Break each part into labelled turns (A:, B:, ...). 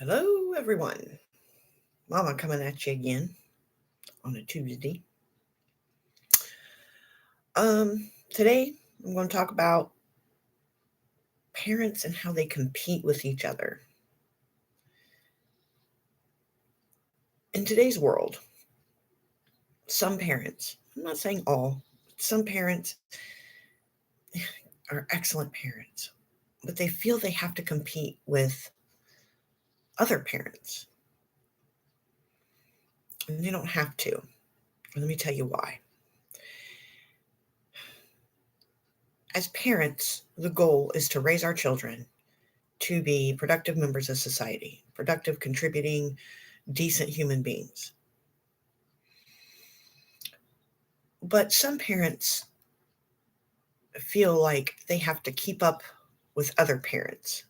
A: Hello, everyone. Mama coming at you again on a Tuesday. Today I'm going to talk about parents and how they compete with each other. In today's world, some parents, I'm not saying all, some parents are excellent parents, but they feel they have to compete with other parents. And they don't have to. Let me tell you why. As parents, the goal is to raise our children to be productive members of society, productive, contributing, decent human beings. But some parents feel like they have to keep up with other parents,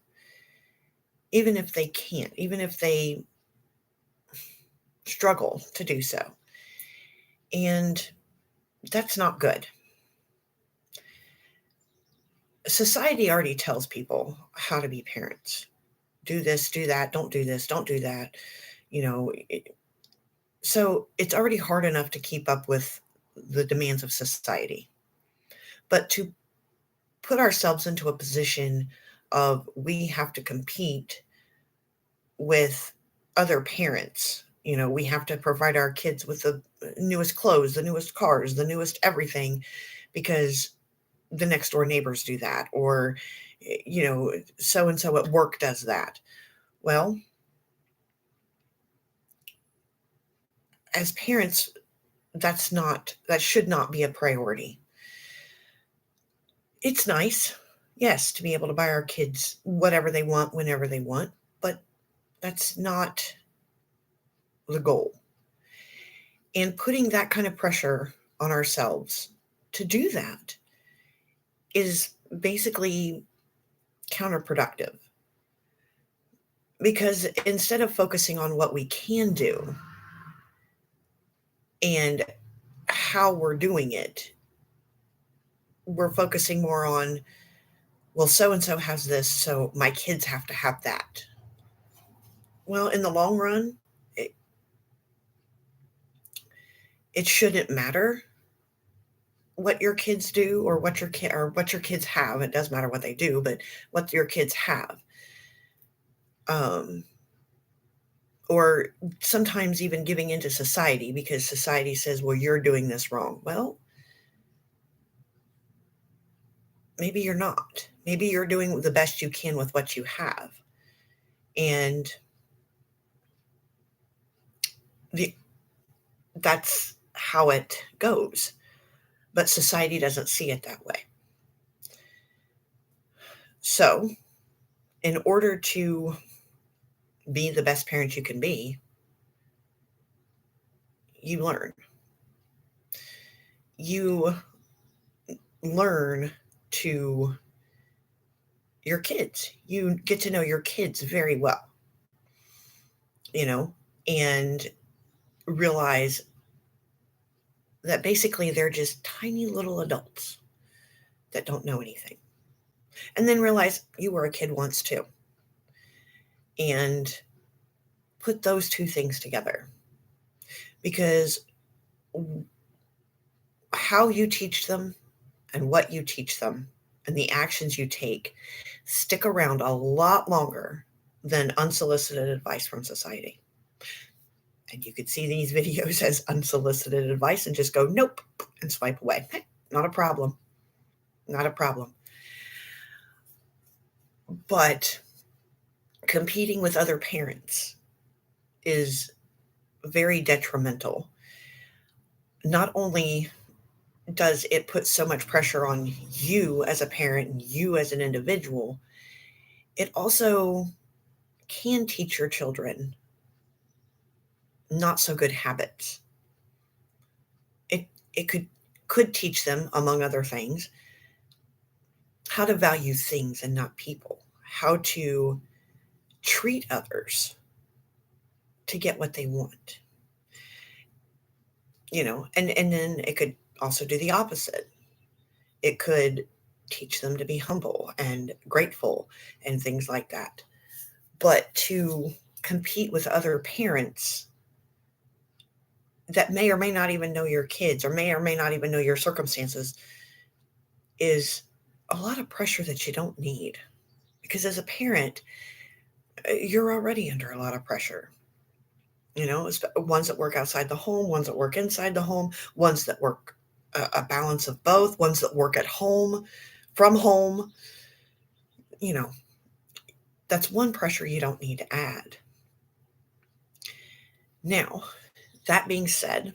A: even if they can't, even if they struggle to do so. And that's not good. Society already tells people how to be parents. Do this, do that, don't do this, don't do that. You know, so it's already hard enough to keep up with the demands of society. But to put ourselves into a position of we have to compete with other parents. We have to provide our kids with the newest clothes, the newest cars, the newest everything because the next door neighbors do that, or so and so at work does that. Well, as parents, that should not be a priority. It's nice, yes, to be able to buy our kids whatever they want whenever they want, but that's not the goal. And putting that kind of pressure on ourselves to do that is basically counterproductive. Because instead of focusing on what we can do and how we're doing it, we're focusing more on, well, so and so has this, so my kids have to have that. Well, in the long run, it shouldn't matter what your kids do or what your kids have. It does matter what they do, but what your kids have. Um, or sometimes even giving into society because society says, well, you're doing this wrong. Well, maybe you're not. Maybe you're doing the best you can with what you have. And the, that's how it goes. But society doesn't see it that way. So, in order to be the best parent you can be, you learn. You learn to your kids. You get to know your kids very well, and realize that basically they're just tiny little adults that don't know anything. And then realize you were a kid once too. And put those two things together. Because how you teach them and what you teach them and the actions you take stick around a lot longer than unsolicited advice from society. And you could see these videos as unsolicited advice and just go, nope, and swipe away. Hey, not a problem. Not a problem. But competing with other parents is very detrimental. Not only does it put so much pressure on you as a parent and you as an individual, it also can teach your children not so good habits. It could teach them, among other things, how to value things and not people, how to treat others to get what they want. And then it could also do the opposite. It could teach them to be humble and grateful and things like that. But to compete with other parents that may or may not even know your kids or may not even know your circumstances is a lot of pressure that you don't need. Because as a parent, you're already under a lot of pressure. Ones that work outside the home, ones that work inside the home, ones that work a balance of both, ones that work at home, from home. You know, that's one pressure you don't need to add. Now, that being said,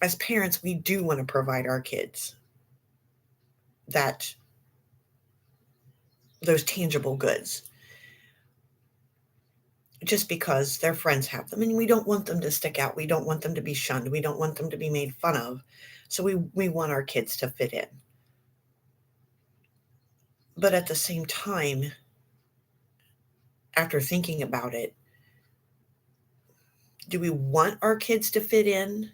A: as parents, we do want to provide our kids those tangible goods just because their friends have them, and we don't want them to stick out. We don't want them to be shunned. We don't want them to be made fun of. So we want our kids to fit in. But at the same time, after thinking about it, do we want our kids to fit in,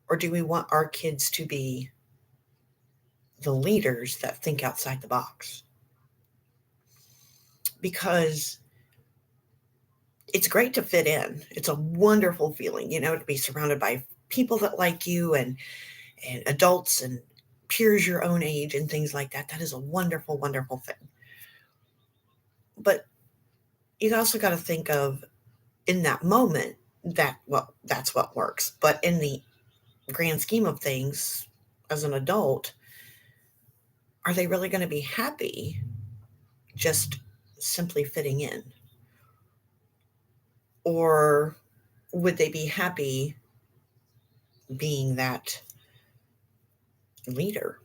A: or do we want our kids to be the leaders that think outside the box? Because it's great to fit in. It's a wonderful feeling, to be surrounded by people that like you and adults and peers your own age and things like that. That is a wonderful, wonderful thing. But you also got to think of, in that moment, that's what works. But in the grand scheme of things, as an adult, are they really going to be happy just simply fitting in? Or would they be happy being that leader?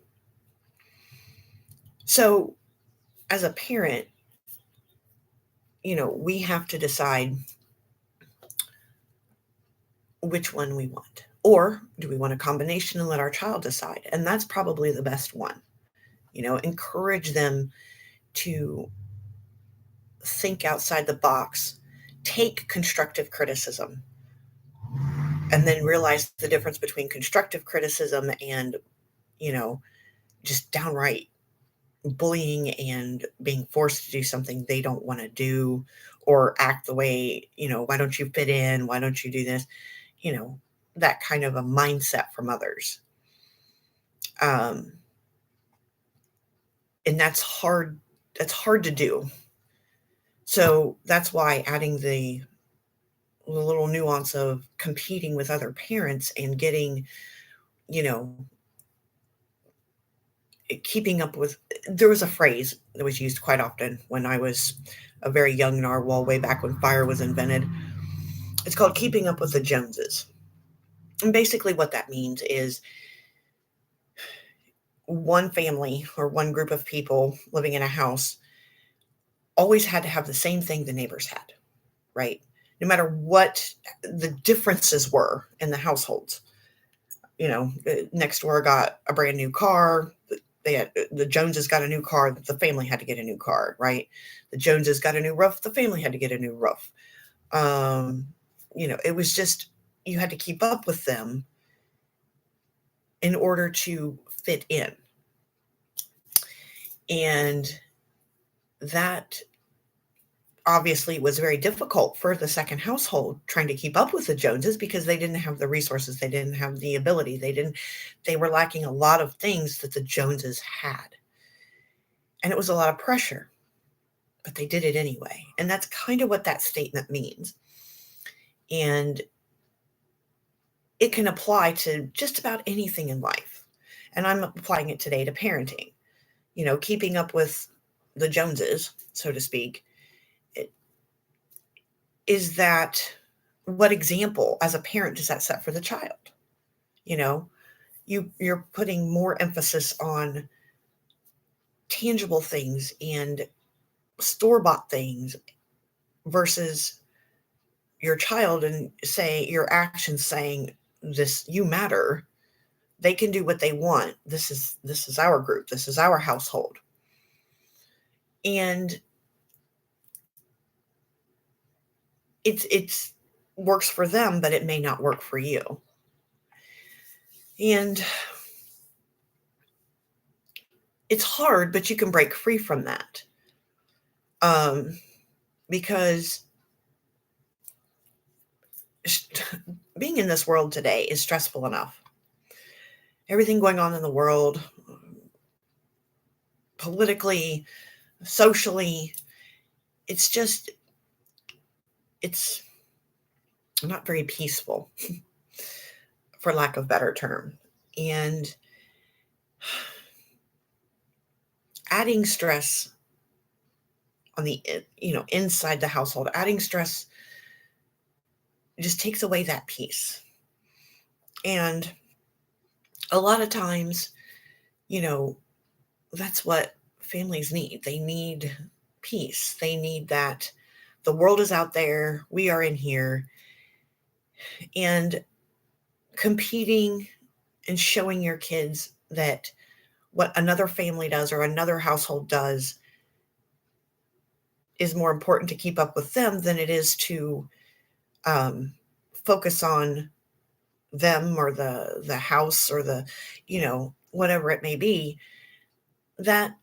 A: So, as a parent, we have to decide which one we want. Or do we want a combination and let our child decide? And that's probably the best one. Encourage them to think outside the box, take constructive criticism, and then realize the difference between constructive criticism and, just downright bullying and being forced to do something they don't want to do, or act the way, why don't you fit in? Why don't you do this? That kind of a mindset from others. And that's hard. That's hard to do. So that's why adding the little nuance of competing with other parents and getting, keeping up with, there was a phrase that was used quite often when I was a very young narwhal way back when fire was invented. It's called keeping up with the Joneses. And basically what that means is one family or one group of people living in a house always had to have the same thing the neighbors had, right? No matter what the differences were in the households. Next door got a brand new car. The Joneses got a new car. The family had to get a new car, right? The Joneses got a new roof. The family had to get a new roof. It was just, you had to keep up with them in order to fit in. And that obviously was very difficult for the second household trying to keep up with the Joneses because they didn't have the resources. They didn't have the ability. They were lacking a lot of things that the Joneses had. And it was a lot of pressure, but they did it anyway. And that's kind of what that statement means. And it can apply to just about anything in life. And I'm applying it today to parenting, keeping up with the Joneses, so to speak. Is that, what example as a parent does that set for the child? You're putting more emphasis on tangible things and store-bought things versus your child, and say your actions saying, this, you matter. They can do what they want. This is our group. This is our household. And it's works for them, but it may not work for you. And it's hard, but you can break free from that. Because being in this world today is stressful enough. Everything going on in the world, politically, socially, it's just, it's not very peaceful, for lack of a better term. And adding stress on the, inside the household, adding stress just takes away that peace. And a lot of times, you know, that's what families need. They need peace. They need that the world is out there, we are in here, and competing and showing your kids that what another family does or another household does is more important to keep up with them than it is to um, focus on them or the house or the, whatever it may be. That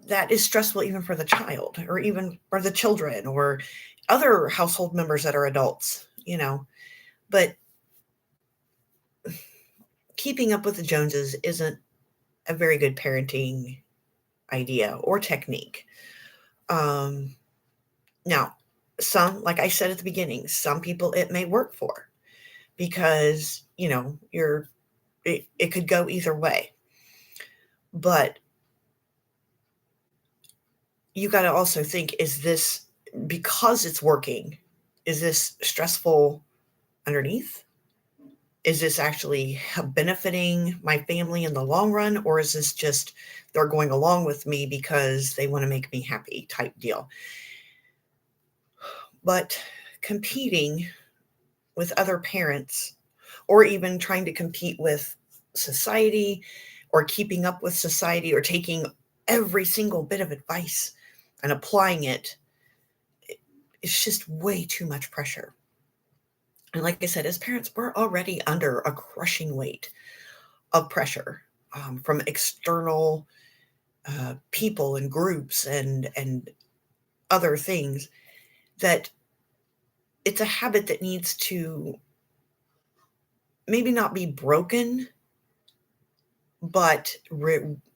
A: that is stressful even for the child or even for the children or other household members that are adults. But keeping up with the Joneses isn't a very good parenting idea or technique. Um, Now, like I said at the beginning, some people it may work for because, it could go either way. But you got to also think, is this because it's working? Is this stressful underneath? Is this actually benefiting my family in the long run? Or is this just they're going along with me because they want to make me happy type deal? But competing with other parents or even trying to compete with society or keeping up with society or taking every single bit of advice and applying it's just way too much pressure. And like I said, as parents, we're already under a crushing weight of pressure from external people and groups and other things, that it's a habit that needs to maybe not be broken, but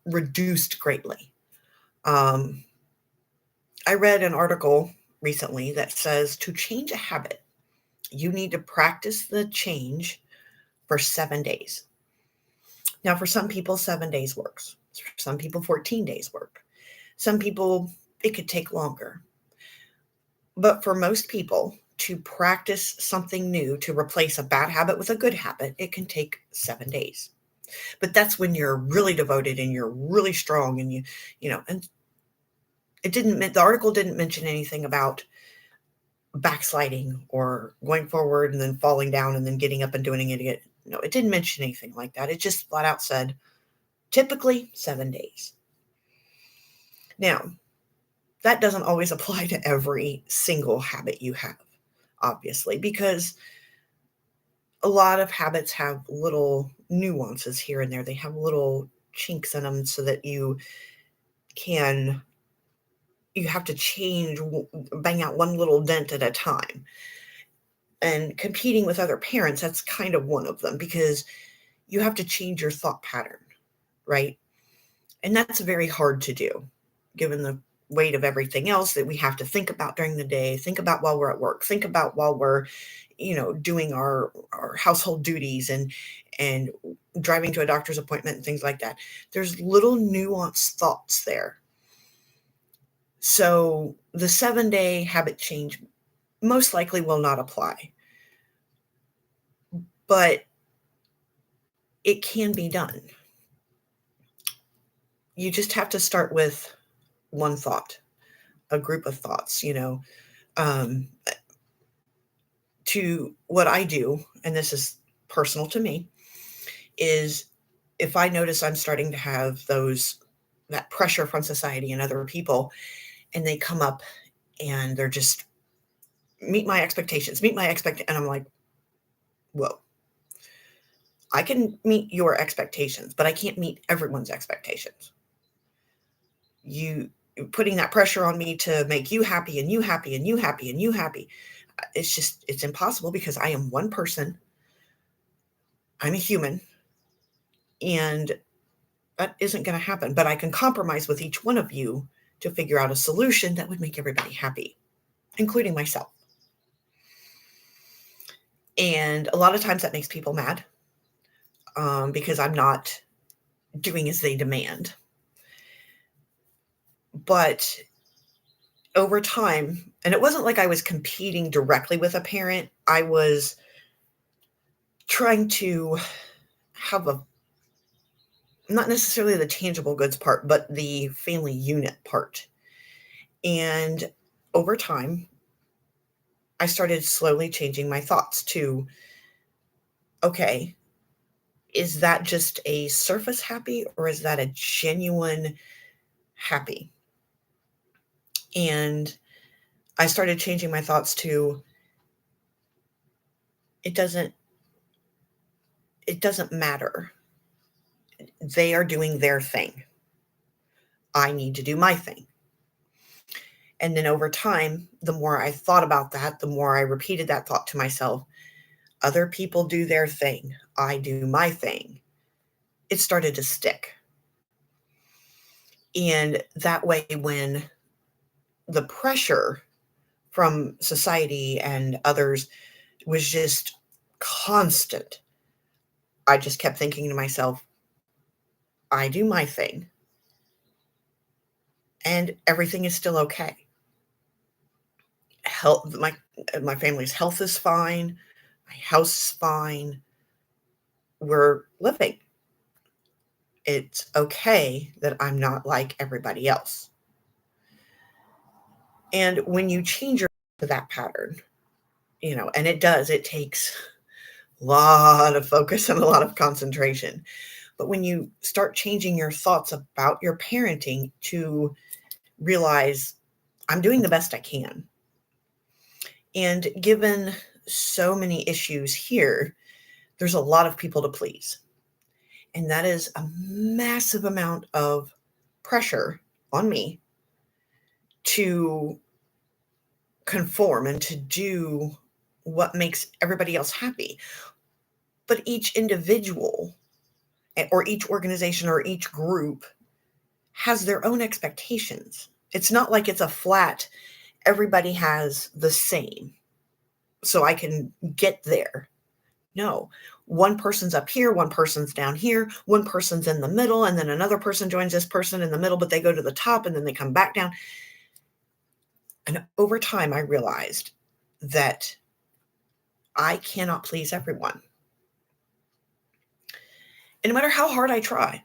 A: reduced greatly. Um, I read an article recently that says to change a habit, you need to practice the change for 7 days. Now, for some people, 7 days works. For some people, 14 days work. Some people, it could take longer. But for most people, to practice something new, to replace a bad habit with a good habit, it can take 7 days. But that's when you're really devoted and you're really strong and and the article didn't mention anything about backsliding or going forward and then falling down and then getting up and doing it again. No, it didn't mention anything like that. It just flat out said, typically 7 days. Now, that doesn't always apply to every single habit you have, obviously, because a lot of habits have little nuances here and there. They have little chinks in them so that you have to bang out one little dent at a time. And competing with other parents, that's kind of one of them because you have to change your thought pattern, right? And that's very hard to do given the weight of everything else that we have to think about during the day, think about while we're at work, think about while we're, doing our household duties and driving to a doctor's appointment and things like that. There's little nuanced thoughts there. So the 7-day habit change most likely will not apply, but it can be done. You just have to start with one thought, a group of thoughts, um, to what I do, and this is personal to me, is if I notice I'm starting to have that pressure from society and other people, and they come up and they're just meet my expectations, and I'm like, whoa, I can meet your expectations, but I can't meet everyone's expectations. You putting that pressure on me to make you happy and you happy and you happy and you happy. It's impossible because I am one person. I'm a human, and that isn't going to happen. But I can compromise with each one of you to figure out a solution that would make everybody happy, including myself. And a lot of times that makes people mad because I'm not doing as they demand. But over time, and it wasn't like I was competing directly with a parent, I was trying to have a not necessarily the tangible goods part, but the family unit part. And over time, I started slowly changing my thoughts to, okay, is that just a surface happy or is that a genuine happy? And I started changing my thoughts to it doesn't it doesn't matter. They are doing their thing. I need to do my thing. And then over time, the more I thought about that, the more I repeated that thought to myself. Other people do their thing. I do my thing. It started to stick. And that way, when the pressure from society and others was just constant, I just kept thinking to myself, I do my thing and everything is still okay. Health, my family's health is fine. My house is fine. We're living. It's okay that I'm not like everybody else. And when you change your to that pattern, and it takes a lot of focus and a lot of concentration. But when you start changing your thoughts about your parenting to realize I'm doing the best I can. And given so many issues here, there's a lot of people to please. And that is a massive amount of pressure on me to conform and to do what makes everybody else happy. But each individual or each organization or each group has their own expectations. It's not like it's a flat, everybody has the same, so I can get there. No, one person's up here, one person's down here, one person's in the middle, and then another person joins this person in the middle, but they go to the top and then they come back down. And over time, I realized that I cannot please everyone. And no matter how hard I try.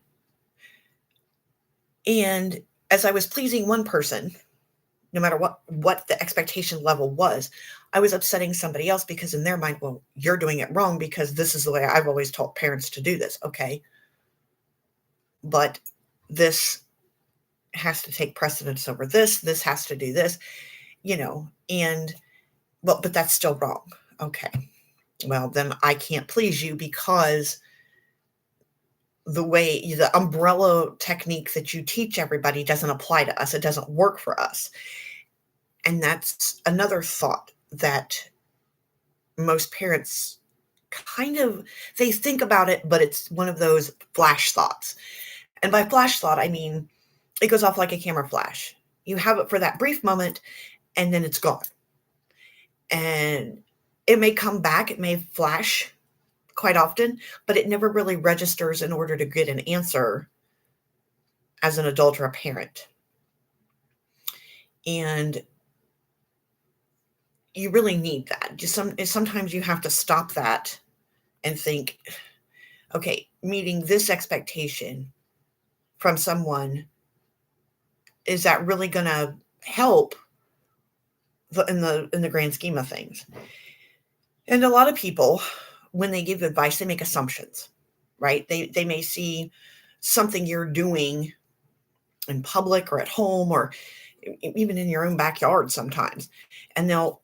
A: And as I was pleasing one person, no matter what the expectation level was, I was upsetting somebody else because in their mind, well, you're doing it wrong because this is the way I've always taught parents to do this. Okay. But this has to take precedence over this. This has to do this, and but that's still wrong. Okay. Well, then I can't please you because the umbrella technique that you teach everybody doesn't apply to us. It doesn't work for us. And that's another thought that most parents they think about it, but it's one of those flash thoughts. And by flash thought, I mean, it goes off like a camera flash. You have it for that brief moment and then it's gone. And it may come back, it may flash quite often, but it never really registers in order to get an answer as an adult or a parent. And you really need that. Sometimes you have to stop that and think, okay, meeting this expectation from someone, is that really going to help in the grand scheme of things? And a lot of people, when they give advice, they make assumptions, right? They may see something you're doing in public or at home or even in your own backyard sometimes. And they'll,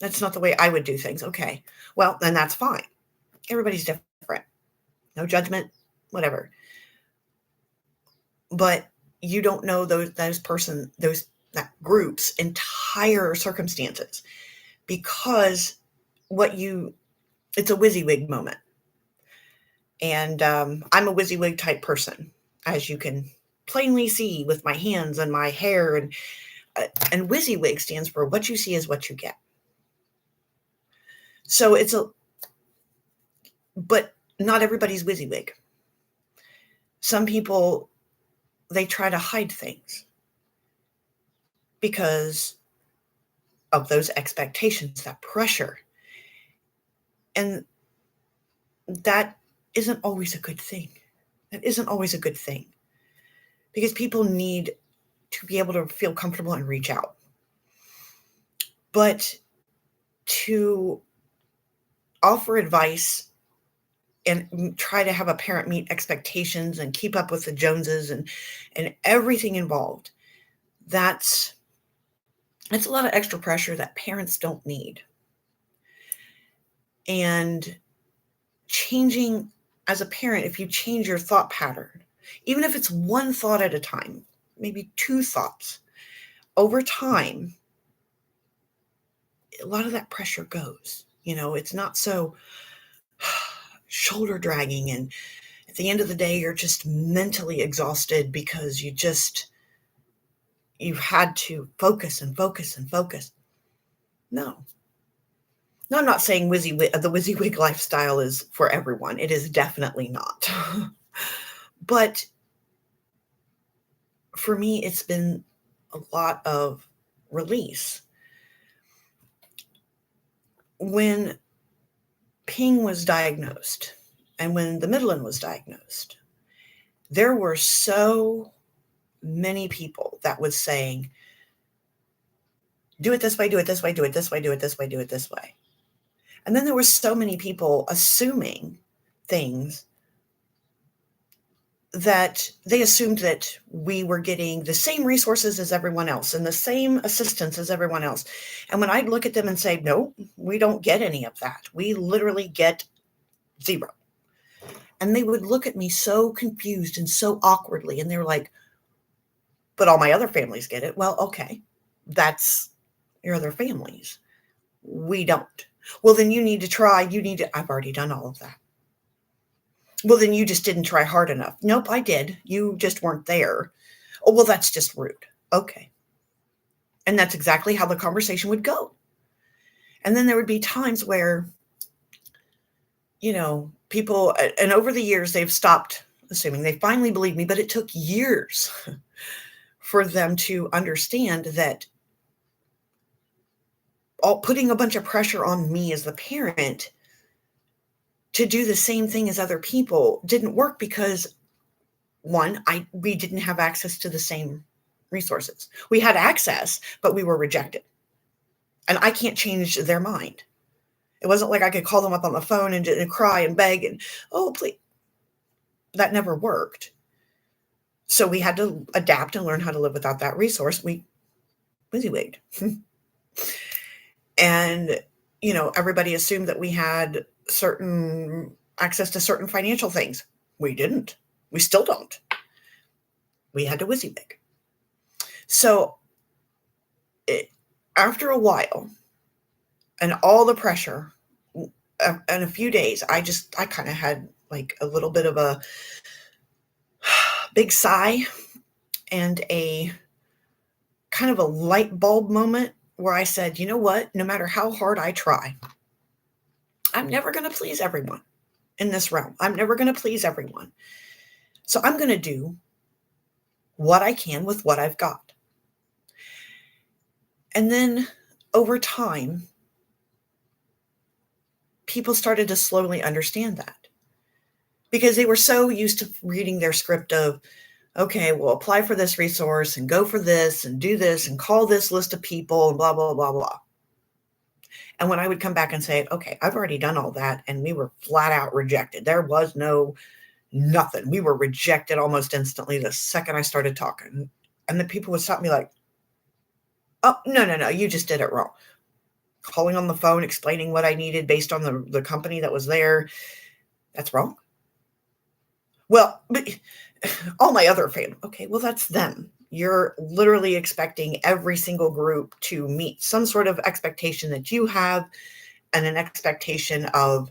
A: that's not the way I would do things. Okay. Well, then that's fine. Everybody's different. No judgment, whatever. But you don't know those that group's entire circumstances, because it's a WYSIWYG moment. And I'm a WYSIWYG type person, as you can plainly see with my hands and my hair. And WYSIWYG stands for what you see is what you get. So but not everybody's WYSIWYG. Some people, they try to hide things because of those expectations, that pressure. And that isn't always a good thing. That isn't always a good thing, because people need to be able to feel comfortable and reach out. But to offer advice and try to have a parent meet expectations and keep up with the Joneses and everything involved, that's a lot of extra pressure that parents don't need. And changing as a parent, if you change your thought pattern, even if it's one thought at a time, maybe two thoughts, over time, a lot of that pressure goes. It's not so shoulder dragging, and at the end of the day, you're just mentally exhausted because you've had to focus and focus and focus. No, I'm not saying the WYSIWYG lifestyle is for everyone. It is definitely not. But for me, it's been a lot of release. When Ping was diagnosed and when the Midland was diagnosed, there were so many people that was saying, do it this way, do it this way, do it this way, do it this way, do it this way. And then there were so many people assuming things that they assumed that we were getting the same resources as everyone else and the same assistance as everyone else. And when I'd look at them and say, no, we don't get any of that. We literally get zero. And they would look at me so confused and so awkwardly. And they were like, but all my other families get it. Well, okay, that's your other families. We don't. Well, then you need to try. I've already done all of that. Well, then you just didn't try hard enough. Nope, I did. You just weren't there. Oh, well, that's just rude. Okay. And that's exactly how the conversation would go. And then there would be times where, people, and over the years, they've stopped assuming. They finally believed me, but it took years for them to understand that putting a bunch of pressure on me as the parent to do the same thing as other people didn't work, because one, we didn't have access to the same resources. We had access, but we were rejected. And I can't change their mind. It wasn't like I could call them up on the phone and cry and beg and, oh, please. That never worked. So we had to adapt and learn how to live without that resource. We WYSIWYG'd. And, everybody assumed that we had certain access to certain financial things. We didn't. We still don't. We had to WYSIWYG. So after a while and all the pressure and a few days, I kind of had like a little bit of a big sigh and a kind of a light bulb moment where I said, you know what? No matter how hard I try, I'm never going to please everyone in this realm. I'm never going to please everyone. So I'm going to do what I can with what I've got. And then over time, people started to slowly understand that, because they were so used to reading their script of, okay, well, apply for this resource and go for this and do this and call this list of people and blah, blah, blah, blah. And when I would come back and say, okay, I've already done all that, and we were flat out rejected. There was nothing. We were rejected almost instantly the second I started talking. And the people would stop me like, oh, no, you just did it wrong. Calling on the phone, explaining what I needed based on the company that was there. That's wrong. Well, but all my other family. Okay, well, that's them. You're literally expecting every single group to meet some sort of expectation that you have, and an expectation of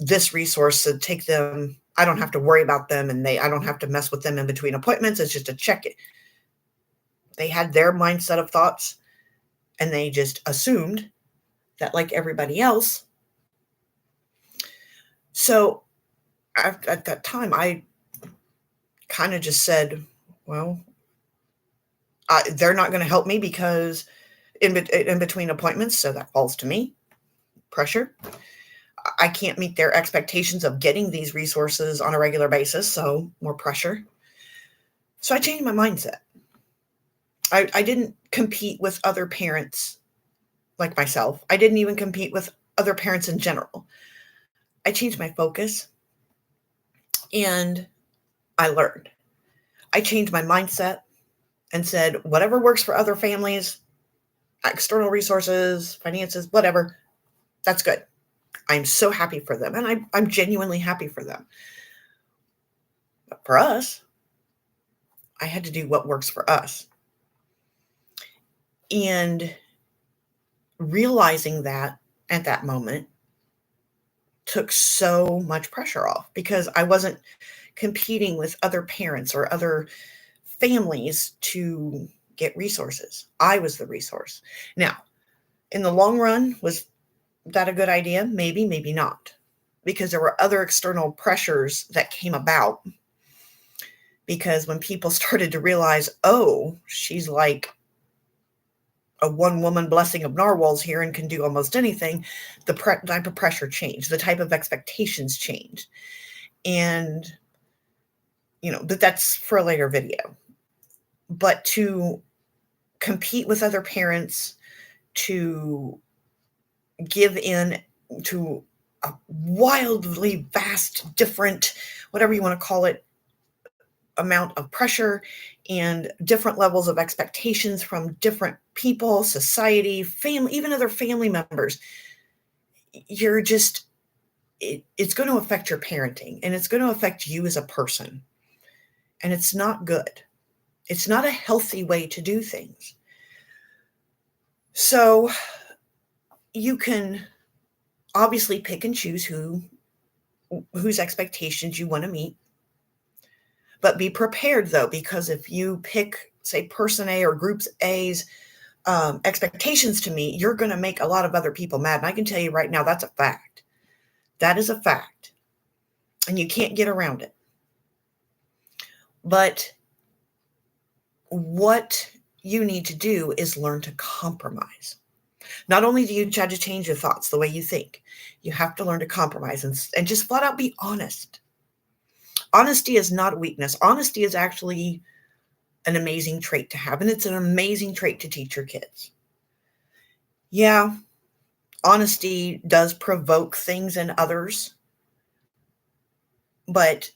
A: this resource to take them. I don't have to worry about them, and I don't have to mess with them in between appointments. It's just a check it. They had their mindset of thoughts, and they just assumed that, like everybody else. So at that time, I kind of just said, well, they're not going to help me because in between appointments, so that falls to me. Pressure. I can't meet their expectations of getting these resources on a regular basis, so more pressure. So I changed my mindset. I didn't compete with other parents like myself. I didn't even compete with other parents in general. I changed my focus, and I learned. I changed my mindset and said, whatever works for other families, external resources, finances, whatever, that's good. I'm so happy for them, and I'm genuinely happy for them. But for us, I had to do what works for us. And realizing that at that moment took so much pressure off, because I wasn't competing with other parents or other families to get resources. I was the resource. Now, in the long run, was that a good idea? Maybe, maybe not, because there were other external pressures that came about. Because when people started to realize, oh, she's like a one-woman blessing of narwhals here and can do almost anything, the type of pressure changed, the type of expectations changed. And, but that's for a later video. But to compete with other parents, to give in to a wildly vast, different, whatever you want to call it, amount of pressure and different levels of expectations from different people, society, family, even other family members, it's going to affect your parenting, and it's going to affect you as a person. And it's not good. It's not a healthy way to do things. So you can obviously pick and choose whose expectations you want to meet. But be prepared, though, because if you pick, say, person A or groups A's expectations to meet, you're going to make a lot of other people mad. And I can tell you right now, that's a fact. That is a fact. And you can't get around it. But what you need to do is learn to compromise. Not only do you try to change your thoughts, the way you think, you have to learn to compromise and just flat out be honest. Honesty is not a weakness. Honesty is actually an amazing trait to have, and it's an amazing trait to teach your kids. Yeah, honesty does provoke things in others, but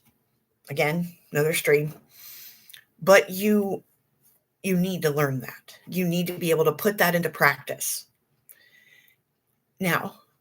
A: again, another stream. But you need to learn that. You need to be able to put that into practice. Now,